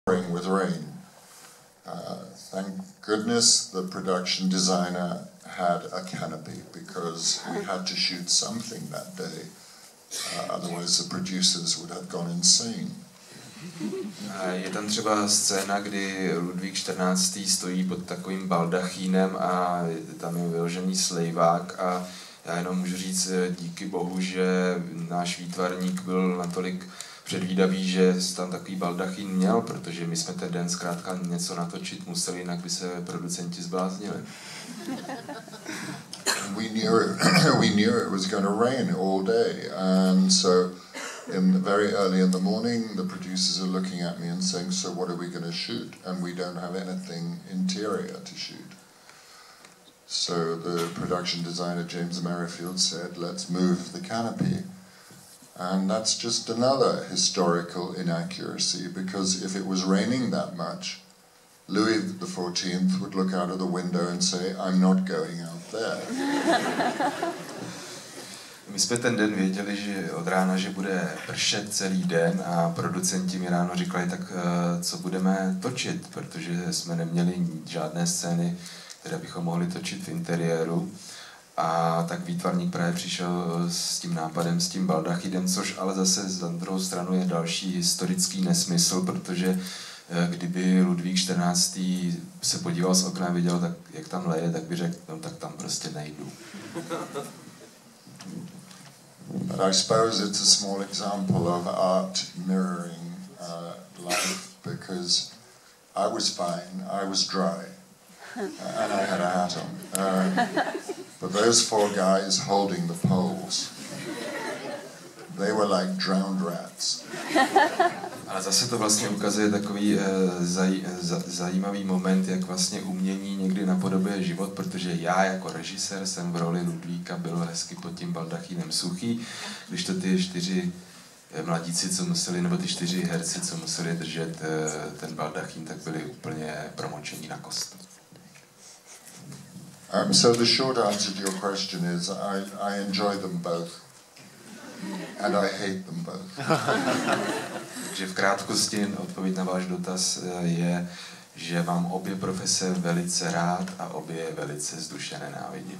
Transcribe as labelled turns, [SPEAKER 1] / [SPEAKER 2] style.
[SPEAKER 1] with rain. Thank goodness the production designer had a canopy because we had to shoot something that day. Otherwise the producers would have gone insane.
[SPEAKER 2] Je tam třeba scéna, kdy Ludvík XIV. Stojí pod takovým baldachínem a tam je vyložený slejvák a já jenom můžu říct díky bohu, že náš výtvarník byl natolik předvídavý, že tam takový baldachín měl, protože my jsme ten den zkrátka něco natočit museli, jinak by se producenti zbláznili.
[SPEAKER 1] We knew it was going to rain all day, and so very early in the morning the producers are looking at me and saying, so what are we going to shoot? And we don't have anything interior to shoot. So the production designer James Merrifield said, let's move the canopy. And that's just another historical inaccuracy, because if it was raining that much, Louis XIV would look out of the window and say, I'm not going out there.
[SPEAKER 2] My jsme ten den věděli, že od rána, že bude pršet celý den a producenti mi ráno říkali, tak co budeme točit, protože jsme neměli žádné scény, které bychom mohli točit v interiéru. A tak výtvarník právě přišel s tím nápadem, s tím baldachidem, což ale zase na druhou stranu je další historický nesmysl, protože kdyby Ludvík XIV. Se podíval z okna a viděl, tak, jak tam leje, tak by řekl, no tak tam prostě nejdu.
[SPEAKER 1] But I suppose it's a small example of art mirroring life, because I was fine, I was dry, and I had a hat on. But those four guys holding the poles, they were like drowned rats.
[SPEAKER 2] Ale zase to vlastně ukazuje takový zajímavý moment, jak vlastně umění někdy napodobuje život, protože já jako režisér jsem v roli Ludvíka byl hezky pod tím baldachínem suchý, když to ty 4 mladíci, co museli, nebo ty 4 herci, co museli držet ten baldachín, tak byli úplně promočení na kost.
[SPEAKER 1] So the short answer to your question is I enjoy them both. And I hate them both.
[SPEAKER 2] Takže v krátkosti odpověď na váš dotaz je, že mám obě profese velice rád a obě velice zdušeně nenávidím.